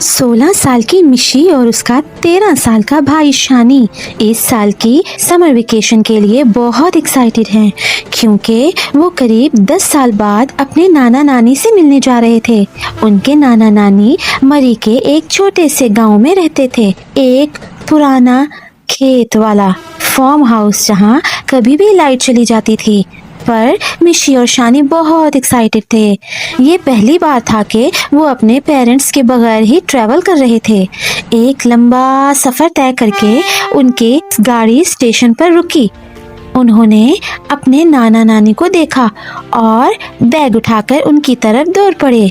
16 साल की मिशी और उसका 13 साल का भाई शानी इस साल की समर वेकेशन के लिए बहुत एक्साइटेड हैं क्योंकि वो करीब 10 साल बाद अपने नाना नानी से मिलने जा रहे थे। उनके नाना नानी मरी के एक छोटे से गांव में रहते थे, एक पुराना खेत वाला फार्म हाउस जहां कभी भी लाइट चली जाती थी। पर मिशी और शानी बहुत एक्साइटेड थे। ये पहली बार था कि वो अपने पेरेंट्स के बगैर ही ट्रैवल कर रहे थे। एक लंबा सफर तय करके उनकी गाड़ी स्टेशन पर रुकी। उन्होंने अपने नाना नानी को देखा और बैग उठाकर उनकी तरफ दौड़ पड़े।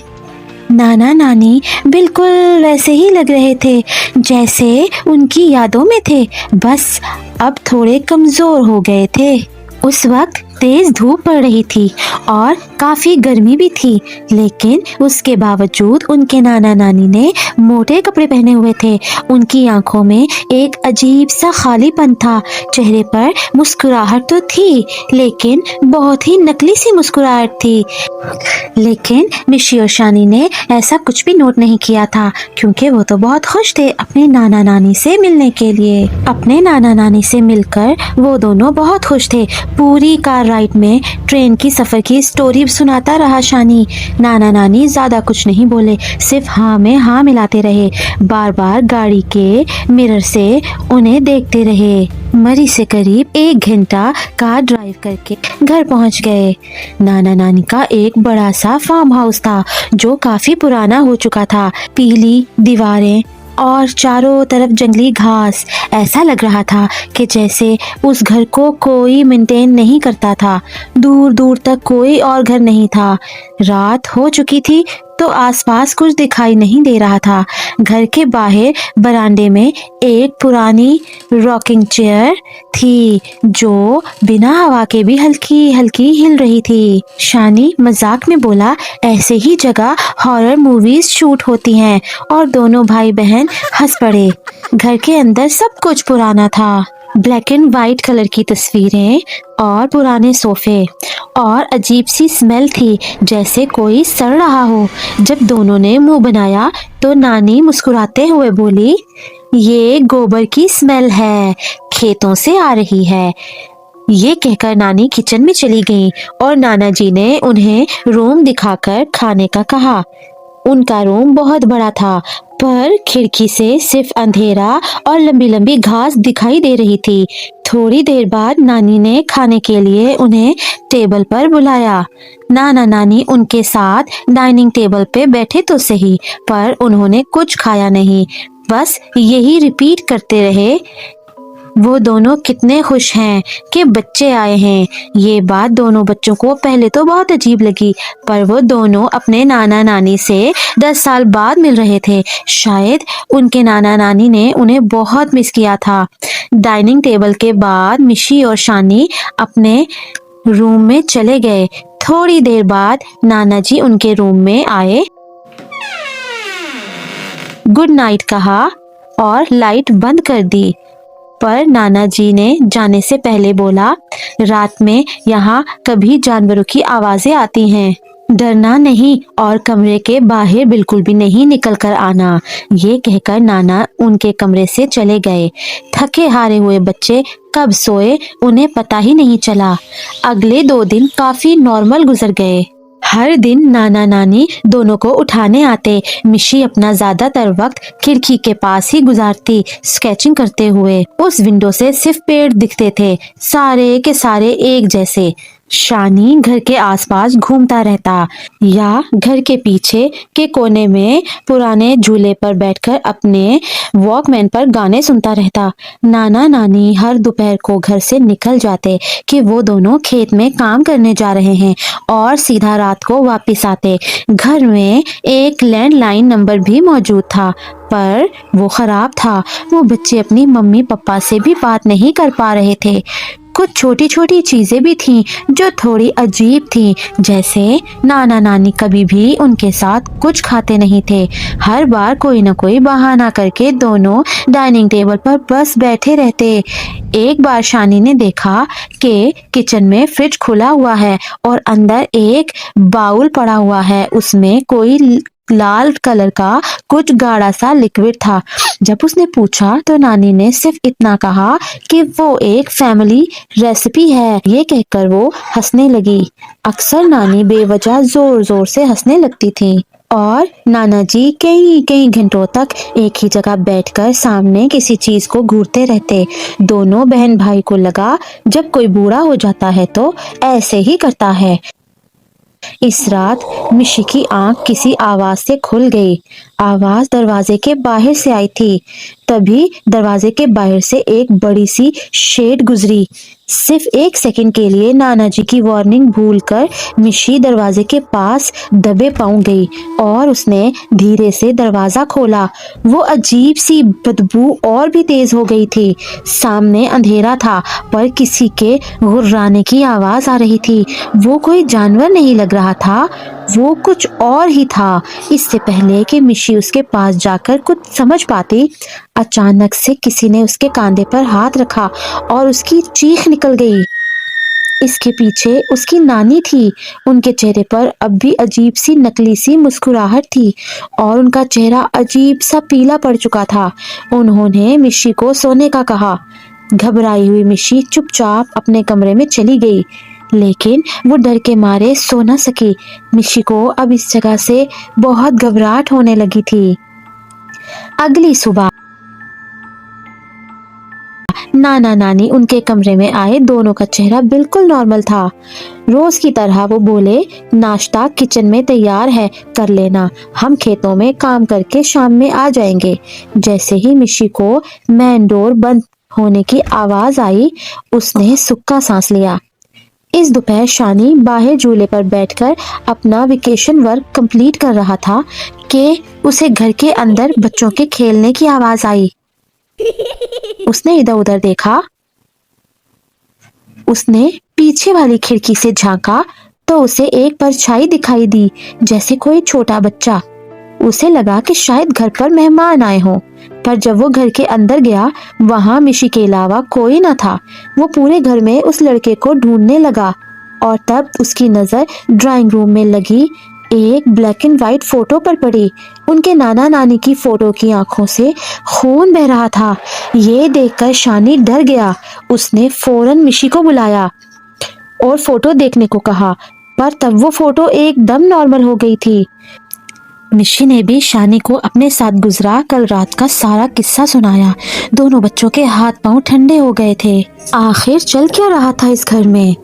नाना नानी बिल्कुल वैसे ही लग रहे थे जैसे उनकी यादों में थे, बस अब थोड़े कमजोर हो गए थे। उस वक्त तेज धूप पड़ रही थी और काफी गर्मी भी थी, लेकिन उसके बावजूद उनके नाना नानी ने मोटे कपड़े पहने हुए थे। उनकी आंखों में एक अजीब सा खालीपन था। चेहरे पर मुस्कुराहट तो थी, लेकिन बहुत ही नकली सी मुस्कुराहट थी। लेकिन मिशी और शानी ने ऐसा कुछ भी नोट नहीं किया था क्योंकि वो तो बहुत खुश थे अपने नाना नानी से मिलने के लिए। अपने नाना नानी से मिलकर वो दोनों बहुत खुश थे। पूरी कार राइड में ट्रेन की सफर की स्टोरी सुनाता रहा शानी। नाना नानी ज्यादा कुछ नहीं बोले, सिर्फ हाँ में हाँ मिलाते रहे। बार बार गाड़ी के मिरर से उन्हें देखते रहे। मरी से करीब 1 घंटा कार ड्राइव करके घर पहुंच गए। नाना नानी का एक बड़ा सा फार्म हाउस था जो काफी पुराना हो चुका था। पीली दीवारें और चारों तरफ जंगली घास। ऐसा लग रहा था कि जैसे उस घर को कोई मेंटेन नहीं करता था। दूर दूर तक कोई और घर नहीं था। रात हो चुकी थी तो आसपास कुछ दिखाई नहीं दे रहा था। घर के बाहर बरामदे में एक पुरानी रॉकिंग चेयर थी जो बिना हवा के भी हल्की हल्की हिल रही थी। शानी मजाक में बोला, ऐसे ही जगह हॉरर मूवीज शूट होती हैं, और दोनों भाई बहन हंस पड़े। घर के अंदर सब कुछ पुराना था। ब्लैक एंड वाइट कलर की तस्वीरें और पुराने सोफे, और अजीब सी स्मेल थी जैसे कोई सड़ रहा हो। जब दोनों ने मुंह बनाया तो नानी मुस्कुराते हुए बोली, ये गोबर की स्मेल है, खेतों से आ रही है। ये कहकर नानी किचन में चली गई और नाना जी ने उन्हें रूम दिखाकर खाने का कहा। उनका रूम बहुत बड़ा था, पर खिड़की से सिर्फ अंधेरा और लंबी लंबी घास दिखाई दे रही थी। थोड़ी देर बाद नानी ने खाने के लिए उन्हें टेबल पर बुलाया। नाना नानी उनके साथ डाइनिंग टेबल पे बैठे तो सही, पर उन्होंने कुछ खाया नहीं, बस यही रिपीट करते रहे, वो दोनों कितने खुश हैं कि बच्चे आए हैं। ये बात दोनों बच्चों को पहले तो बहुत अजीब लगी, पर वो दोनों अपने नाना नानी से 10 साल बाद मिल रहे थे। शायद उनके नाना नानी ने उन्हें बहुत मिस किया था। डाइनिंग टेबल के बाद मिशी और शानी अपने रूम में चले गए। थोड़ी देर बाद नाना जी उनके रूम में आए, गुड नाइट कहा और लाइट बंद कर दी। पर नाना जी ने जाने से पहले बोला, रात में यहाँ कभी जानवरों की आवाजें आती हैं, डरना नहीं और कमरे के बाहर बिल्कुल भी नहीं निकल कर आना। ये कहकर नाना उनके कमरे से चले गए। थके हारे हुए बच्चे कब सोए उन्हें पता ही नहीं चला। अगले 2 दिन काफी नॉर्मल गुजर गए। हर दिन नाना नानी दोनों को उठाने आते। मिशी अपना ज्यादातर वक्त खिड़की के पास ही गुजारती, स्केचिंग करते हुए। उस विंडो से सिर्फ पेड़ दिखते थे, सारे के सारे एक जैसे। शानी घर के आसपास घूमता रहता या घर के पीछे के कोने में पुराने झूले पर बैठकर अपने वॉकमैन पर गाने सुनता रहता। नाना नानी हर दोपहर को घर से निकल जाते कि वो दोनों खेत में काम करने जा रहे हैं और सीधा रात को वापस आते। घर में एक लैंडलाइन नंबर भी मौजूद था, पर वो खराब था। वो बच्चे अपनी मम्मी पापा से भी बात नहीं कर पा रहे थे। कुछ छोटी छोटी चीजें भी थीं जो थोड़ी अजीब थीं, जैसे नाना नानी कभी भी उनके साथ कुछ खाते नहीं थे। हर बार कोई न कोई बहाना करके दोनों डाइनिंग टेबल पर बस बैठे रहते। एक बार शानी ने देखा कि किचन में फ्रिज खुला हुआ है और अंदर एक बाउल पड़ा हुआ है, उसमें कोई लाल कलर का कुछ गाढ़ा सा लिक्विड था। जब उसने पूछा तो नानी ने सिर्फ इतना कहा कि वो एक फैमिली रेसिपी है। ये कहकर वो हंसने लगी। अक्सर नानी बेवजह जोर जोर से हंसने लगती थी और नाना जी कई कई घंटों तक एक ही जगह बैठकर सामने किसी चीज को घूरते रहते। दोनों बहन भाई को लगा जब कोई बूढ़ा हो जाता है तो ऐसे ही करता है। इस रात मिशी की आंख किसी आवाज से खुल गई। आवाज दरवाजे के बाहर से आई थी। तभी दरवाजे के बाहर से एक बड़ी सी शेड गुजरी। सिर्फ एक सेकंड के लिए नाना जी की वार्निंग भूलकर मिशी दरवाजे के पास दबे पांव गई और उसने धीरे से दरवाजा खोला। वो अजीब सी बदबू और भी तेज हो गई थी। सामने अंधेरा था पर किसी के गुर्राने की आवाज आ रही थी। वो कोई जानवर नहीं लग रहा था, वो कुछ और ही था। इससे पहले कि मिशी उसके पास जाकर कुछ समझ पाती, अचानक से किसी ने उसके कंधे पर हाथ रखा और उसकी चीख निकल गई। इसके पीछे उसकी नानी थी। उनके चेहरे पर अब भी अजीब सी नकली सी मुस्कुराहट थी और उनका चेहरा अजीब सा पीला पड़ चुका था। उन्होंने मिशी को सोने का कहा। घबराई हुई मिशी चुपचाप अपने कमरे में चली गई, लेकिन वो डर के मारे सो न सकी। मिशी को अब इस जगह से बहुत घबराहट होने लगी थी। अगली सुबह नाना नानी उनके कमरे में आए। दोनों का चेहरा बिल्कुल नॉर्मल था। रोज की तरह वो बोले, नाश्ता किचन में तैयार है, कर लेना, हम खेतों में काम करके शाम में आ जाएंगे। जैसे ही मिशी को मेन डोर बंद होने की आवाज आई, उसने सुक्का सांस लिया। इस दोपहर शानी बाहर झूले पर बैठकर अपना वेकेशन वर्क कंप्लीट कर रहा था कि उसे घर के अंदर बच्चों के खेलने की आवाज आई। उसने इधर उधर देखा। उसने पीछे वाली खिड़की से झांका तो उसे एक परछाई दिखाई दी, जैसे कोई छोटा बच्चा। उसे लगा कि शायद घर पर मेहमान आए हों, पर जब वो घर के अंदर गया वहां मिशी के अलावा कोई न था। वो पूरे घर में उस लड़के को ढूंढने लगा और तब उसकी नजर ड्राइंग रूम में लगी एक ब्लैक एंड व्हाइट फोटो पर पड़ी। उनके नाना नानी की फोटो की आंखों से खून बह रहा था। ये देखकर शानी डर गया। उसने फौरन मिशी को बुलाया और फोटो देखने को कहा, पर तब वो फोटो एकदम नॉर्मल हो गई थी। मिशी ने भी शानी को अपने साथ गुजरा कल रात का सारा किस्सा सुनाया। दोनों बच्चों के हाथ पांव ठंडे हो गए थे। आखिर चल क्या रहा था इस घर में?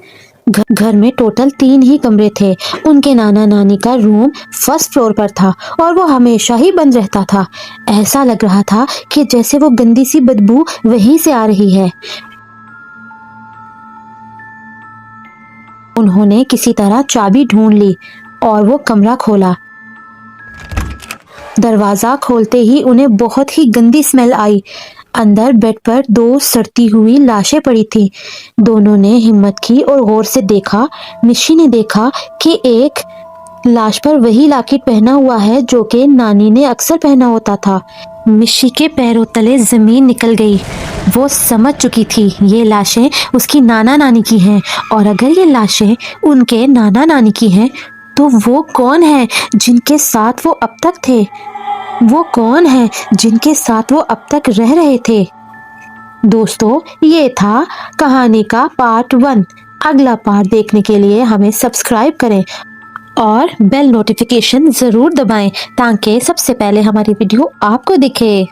घर में टोटल 3 ही कमरे थे। उनके नाना नानी का रूम फर्स्ट फ्लोर पर था और वो हमेशा ही बंद रहता था। ऐसा लग रहा था कि जैसे वो गंदी सी बदबू वहीं से आ रही है। उन्होंने किसी तरह चाबी ढूंढ ली और वो कमरा खोला। दरवाजा खोलते ही उन्हें बहुत ही गंदी स्मेल आई। अंदर बेड पर 2 सड़ती हुई लाशें पड़ी थी। दोनों ने हिम्मत की और गौर से देखा। मिशी ने देखा कि एक लाश पर वही लॉकेट पहना हुआ है जो कि नानी ने अक्सर पहना होता था। मिशी के पैरों तले जमीन निकल गई। वो समझ चुकी थी ये लाशें उसकी नाना नानी की हैं, और अगर ये लाशें उनके नाना नानी की हैं तो वो कौन है जिनके साथ वो अब तक थे? वो कौन है जिनके साथ वो अब तक रह रहे थे? दोस्तों, ये था कहानी का पार्ट 1। अगला पार्ट देखने के लिए हमें सब्सक्राइब करें और बेल नोटिफिकेशन जरूर दबाएं ताकि सबसे पहले हमारी वीडियो आपको दिखे।